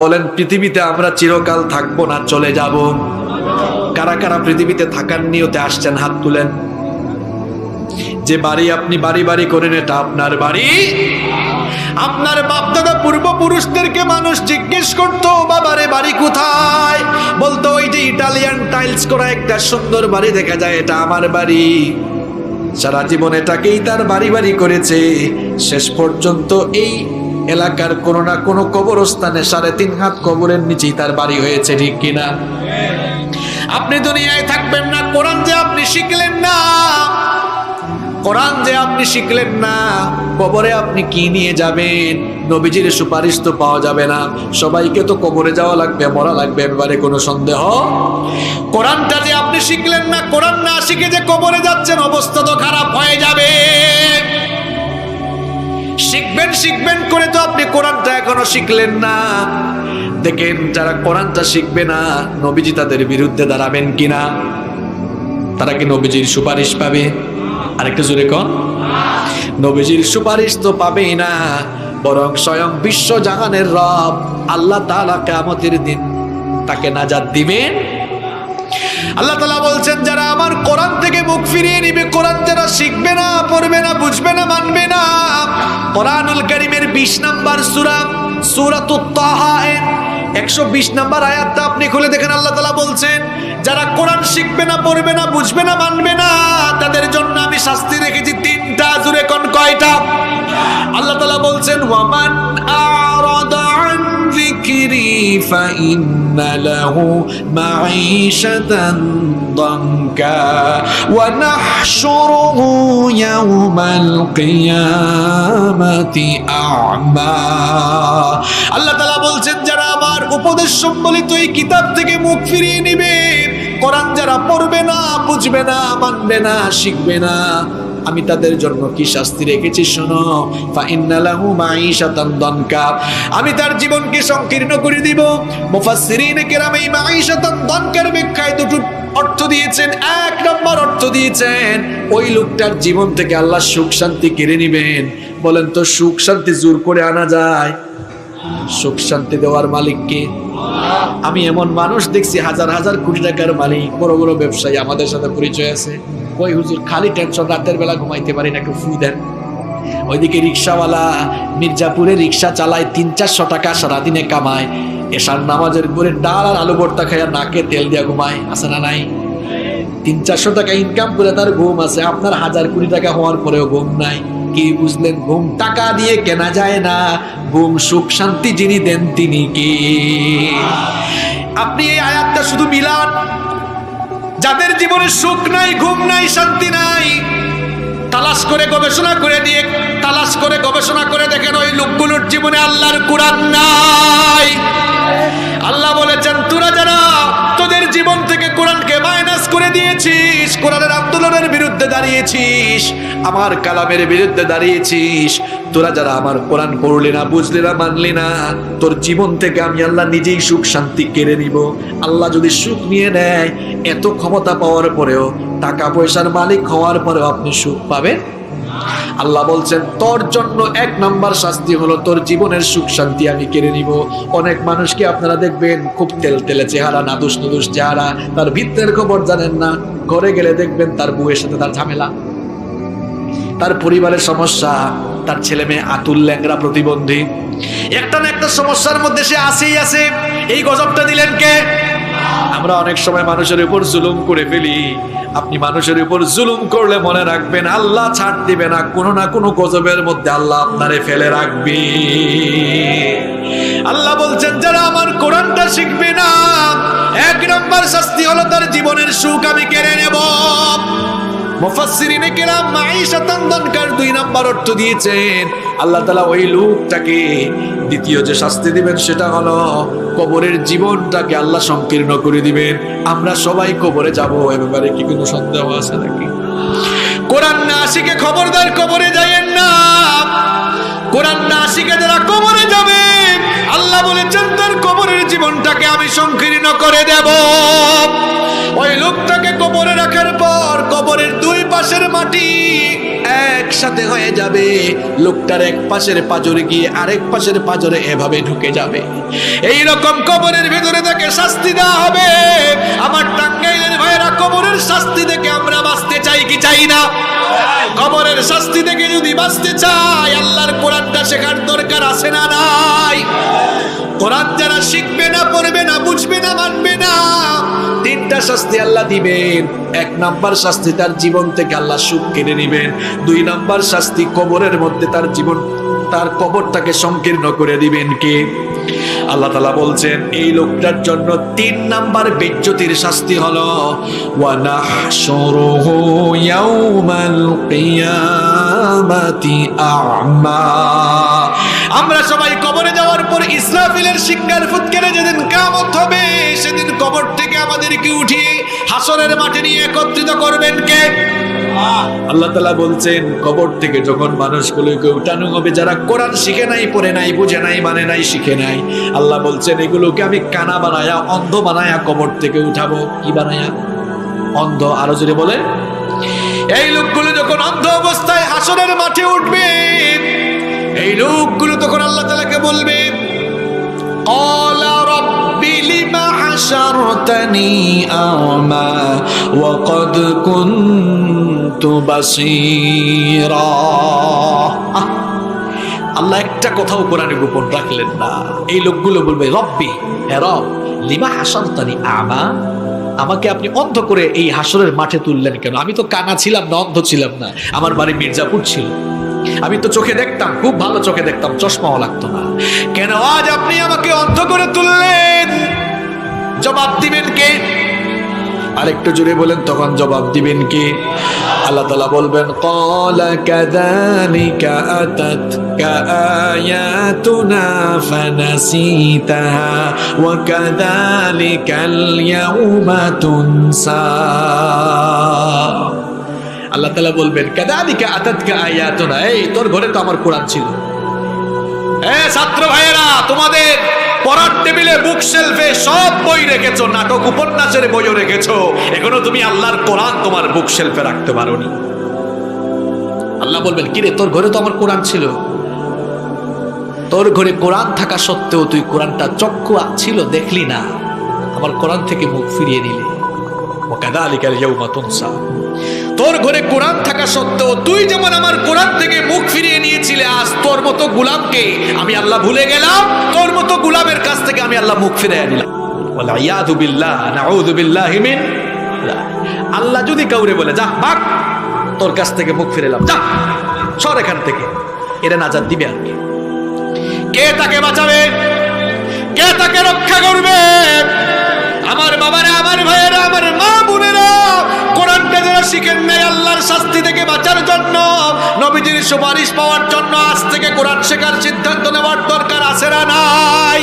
বলেন পৃথিবীতে আমরা চিরকাল থাকবো না চলে যাব? কারা কারা পৃথিবীতে থাকার নিয়তে আসছেন হাত তুলেন। যে বাড়ি আপনি বাড়ি বাড়ি করেন এটা আপনার বাড়ি। আপনার বাপদাদা পূর্বপুরুষদেরকে মানুষ জিজ্ঞেস করতো বাবারে বাড়ি কোথায়, বলতো ওই যে ইটালিয়ান টাইলস করা একটা সুন্দর বাড়ি দেখা যায় এটা আমার বাড়ি। সারা জীবন এটাকেই তার বাড়ি বাড়ি করেছে। শেষ পর্যন্ত এই এলাকার কোনো না কোনো কবরস্থানে 3.5 হাত কবরের নিচেই তার বাড়ি হয়েছে, ঠিক কিনা? আপনি দুনিয়ায় থাকবেন না, কোরআন যে আপনি শিখলেন না, কোরআন যে আপনি শিখলেন না, কবরে আপনি কি নিয়ে যাবেন? নবীজির সুপারিশ তো পাওয়া যাবে না। সবাইকে তো কবরে যাওয়া লাগবে, মরা লাগবে, এবারে কোনো সন্দেহ? কোরআনটা যে আপনি শিখলেন না, কোরআন না শিখে যে কবরে যাচ্ছেন, অবস্থা তো খারাপ হয়ে যাবে। শিখবেন শিখবেন করে তো আপনি কোরআনটা এখনো শিখলেন না। দেখেন যারা কোরআনটা শিখবে না, নবীজি তাদের বিরুদ্ধে দাঁড়াবেন কিনা? তারা কি নবীজির সুপারিশ পাবে? আরেকটু জোরে কোন? নবীজির সুপারিশ তো পাবেই না, বরং স্বয়ং বিশ্ব জাহানের রব আল্লাহ তাআলা কিয়ামতের দিন তাকে নাজাত দিবেন। আল্লাহ তাআলা বলছেন যারা আমার কোরআন থেকে মুখ ফিরিয়ে নিবে, কোরআন যারা শিখবে না, পড়বে না, বুঝবে না, মানবে না, কোরআনুল কারীমের 20 নম্বর সূরা সূরাতুত তাহা 120 নম্বর আয়াতটা আপনি খুলে দেখেন। আল্লাহ তাআলা বলছেন যারা কোরআন শিখবে না, পড়বে না, বুঝবে না, মানবে না, তাদের জন্য আমি শাস্তি রেখেছি 3টা। জুরে কোন কয়টা? আল্লাহ তাআলা বলছেন ওয়ামান আরাদা আন যিকরি ফাইন্না লাহু মাঈশাতান দানকা ওয়া নাহশুরুহু ইয়াওমাল কিয়ামাতি আ'মা। আল্লাহ তাআলা বলছেন যারা আমার উপদেশ সম্বলিত এই কিতাব থেকে মুখ ফিরিয়ে নিবে, কোরআন যারা পড়বে না, বুঝবে না, মানবে না, শিখবে না, আমি তাদের জন্য কি শাস্তি রেখেছি শোনো। ফাইন্না লাহু মাঈশাতান দানকা, আমি তার জীবনকে সংকীর্ণ করে দিব। মুফাসসিরিনে কেরাম এই মাঈশাতান দানকার ব্যাখ্যায় দুটো অর্থ দিয়েছেন। 1 নম্বর অর্থ দিয়েছেন ওই লোকটার জীবন থেকে আল্লাহ সুখ শান্তি কেড়ে নেবেন। বলেন তো সুখ শান্তি জোর করে আনা যায়? সুখ শান্তি দেওয়ার মালিক কে? আমি এমন মানুষ দেখছি হাজার হাজার কোটি টাকার মালিক, বড় বড় ব্যবসায়ী, আমাদের সাথে পরিচয় আছে। ওই হুজুর খালি টেনশন, রাতের বেলা ঘুমাইতে পারি না, একটু ফু দেন। ওইদিকে রিক্সাওয়ালা মির্জাপুরে রিক্সা চালায়, 300-400 টাকা সারাদিনে কামায়, এশার নামাজের পরে ডাল আর আলু ভর্তা খাইয়া নাকে তেল দিয়া ঘুমায়, আছে না নাই? 300-400 টাকা ইনকাম করে তার ঘুম আছে, আপনার হাজার কোটি টাকা হওয়ার পরেও ঘুম নাই। কি বুঝলেন? ঘুম টাকা দিয়ে কেনা যায় না, ঘুম সুখ শান্তি যিনি দেন তিনি কে? আপনি এই আয়াতটা শুধু মিলান, যাদের জীবনে সুখ নাই, ঘুম নাই, শান্তি নাই, তালাশ করে গবেষণা করে দিয়ে তালাশ করে গবেষণা করে দেখেন ওই লোকগুলোর জীবনে আল্লাহর কোরআন নাই। আল্লাহ বলেছেন তোরা যারা তোদের জীবন থেকে কোরআনকে মাইনাস করে দিয়েছিস, কোরআনের আন্দোলনের বিরুদ্ধে দাঁড়িয়েছিস, আমার কালামের বিরুদ্ধে দাঁড়িয়েছিস, তোরা যারা আমার কোরআন পড়লি না, বুঝলি না, মানলি না, তোর জীবন থেকে আমি আল্লাহ নিজেই সুখ শান্তি কেড়ে নিব। আল্লাহ যদি সুখ নিয়ে নেয়, এত ক্ষমতা পাওয়ার পরেও, টাকা পয়সার মালিক হওয়ার পরেও আপনি সুখ পাবেন? আল্লাহ বলছেন তোর জন্য 1 নম্বর শাস্তি হলো তোর জীবনের সুখ শান্তি আমি কেড়ে নিব। অনেক মানুষকে আপনারা দেখবেন খুব তেলতেলে চেহারা, নাদুস নুদুস চেহারা, তার ভিতরের খবর জানেন না। ঘরে গেলে দেখবেন তার বউয়ের সাথে তার ঝামেলা, তার পরিবারের সমস্যা, তার ছেলে মেয়ে আতুল, ল্যাংরা, প্রতিবন্ধী, একটা না একটা সমস্যার মধ্যে সে আসেই আছে। এই গজবটা দিলেন কে? আমরা অনেক সময় মানুষের উপর জুলুম করে ফেলি। আপনি মানুষের উপর জুলুম করলে মনে রাখবেন আল্লাহ ছাড় দিবে না, কোনো না কোনো গজবের মধ্যে আল্লাহ আপনারে ফেলে রাখবে। আল্লাহ বলছেন যারা আমার কোরআনটা শিখবে না, 1 নম্বর শাস্তি হলো তার জীবনের সুখ আমি কেড়ে নেব। মুফাসসিরিনে কেরাম মাঈশাতান দানকার 2 নম্বর অর্থ দিয়েছেন। আল্লাহ তাআলা ওই লোকটাকে দ্বিতীয় যে শাস্তি দিবেন সেটা হলো কবরের জীবনটাকে আল্লাহ সংকীর্ণ করে দিবেন। আমরা সবাই কবরে যাব, এ ব্যাপারে কি কোনো সন্দেহ আছে নাকি? কোরআন না শিখে খবরদার কবরে যাবেন না। কোরআন না শিখে যারা কবরে যাবে, আল্লাহ বলেছেন তার কবরের জীবনটাকে আমি সংকীর্ণ করে দেব। ওই লোকটাকে কবরে রাখার পর কবরের 2 পাশের মাটি একসাথে হয়ে যাবে, লোকটার এক পাশের পাজরে গিয়ে আরেক পাশের পাজরে এভাবে ঢুকে যাবে। এই রকম কবরের ভিতরে তাকে শাস্তি দেওয়া হবে। আমার টাঙ্গাইলের ভাইরা, কবরের শাস্তি থেকে আমরা বাঁচতে চাই কি চাই না? কবরের শাস্তি থেকে যদি বাঁচতে চাই, আল্লাহর কোরআনটা শেখার দরকার আছে না নাই? কোরআন যারা শিখবে না, পড়বে না, বুঝবে না, মানবে না, তিনটা শাস্তি আল্লাহ দিবেন। এক নাম্বার শাস্তি, তার জীবন থেকে আল্লাহ সুখ কেড়ে নেবেন। দুই নাম্বার শাস্তি, কবরের মধ্যে তার জীবন, তার কবরটাকে সংকীর্ণ করে দিবেন কে? আল্লাহ তাআলা বলছেন এই লোকটার জন্য তিন নাম্বার বেজ্জতির শাস্তি হলো ওয়া নাহশুরুহু ইয়াউমাল কিয়ামাতি আ'মা। আমরা সবাই কবরে যাওয়ার পর ইসরাফিলের শিঙ্গার ফুৎকারে যেদিন কিয়ামত হবে, সেদিন কবর থেকে আমাদেরকে উঠিয়ে হাসরের মাঠে নিয়ে একত্রিত করবেন কে? আল্লাহ তাআলা বলছেন কবর থেকে যখন মানুষগুলোকে উঠানো হবে, যারা কোরআন শিখে নাই, পড়ে নাই, বুঝে নাই, মানে নাই, শিখে নাই, আল্লাহ বলছেন এগুলোকে আমি কানা বানায়া, অন্ধ বানায়া কবর থেকে উঠাবো। কি বানায়া? অন্ধ। আরো জোরে বলে। এই লোকগুলো যখন অন্ধ অবস্থায় হাসরের মাঠে উঠবে, এই লোকগুলো তখন আল্লাহ তাআলাকে বলবে ক্বালা রাব্বি লিমা হাশারতানি আ'মা ওয়া ক্বাদ কুনতু বাসীরা। আল্লাহ একটা কথাও কোরআনে গোপন রাখলেন না। এই লোকগুলো বলবে রব্বি, হে রব, লিমা হাশারতানি আ'মা, আমাকে আপনি অন্ধ করে এই হাসরের মাঠে তুললেন কেন? আমি তো কানা ছিলাম না, অন্ধ ছিলাম না, আমার বাড়ি মির্জাপুর ছিল, আমি তো চোখে দেখতাম, খুব ভালো চোখে দেখতাম, চশমাও লাগতো না, কেন আজ আপনি আমাকে অন্ধ করে তুললেন? জবাব দিবেন কে? আরেকটু জোরে বলেন, তখন জবাব দিবেন কে? আল্লাহ তাআলা বলবেন ক্বালা কাযালিকা আতাতকা আয়াতুনা ফানাসিতাহা ওয়া কাযালিকাল ইয়াউমা তুনসা। আল্লাহ তাআলা বলবেন কাযালিকা আতাতকা আয়াতুনা, এই তোর ঘরে তো আমার কোরআন ছিল। ছাত্র ভাইয়েরা, তোমাদের পড়ার টেবিলে, বুক শেলফে সব বই রেখেছো, নাটক উপন্যাসের বইও রেখেছো, এখনো তুমি আল্লাহর কোরআন তোমার বুক শেলফে রাখতে পারোনি। আল্লাহ বলবেন কিরে, তোর ঘরে তো আমার কোরআন ছিল, তোর ঘরে কোরআন থাকা সত্ত্বেও তুই কোরআনটা চক্ষু ছিল দেখলি না, আমার কোরআন থেকে মুখ ফিরিয়ে নিলে। ওয়াকাযালিকাল ইয়াউমা তুনসা, তোর ঘরে কোরআন থাকা সত্ত্বেও তুই যেমন আমার কোরআন থেকে মুখ ফিরিয়ে নিয়েছিলে, আজ তোর মতো গোলামকে আমি আল্লাহ ভুলে গেলাম, তোর মতো গোলামের কাছ থেকে আমি আল্লাহ মুখ ফিরিয়ে নিলাম। ওয়াল ইয়াযু বিল্লাহ, নাউযু বিল্লাহি মিন। আল্লাহ যদি কাউরে বলে যা ভাগ, তোর কাছ থেকে মুখ ফিরেলাম, যা সর এখান থেকে, এরা নাজাত দিবে আর কে? কে তাকে বাঁচাবে? কে তাকে রক্ষা করবে? আমার বাবারা, আমার ভাইয়েরা, আমার মা বোনেরা, কোরআনটা যারা শিখেন নাই আল্লাহর শাস্তি থেকে বাঁচার জন্য, নবীজির সুপারিশ পাওয়ার জন্য, আজ থেকে কোরআন শেখার সিদ্ধান্ত নেওয়ার দরকার আছে না নাই?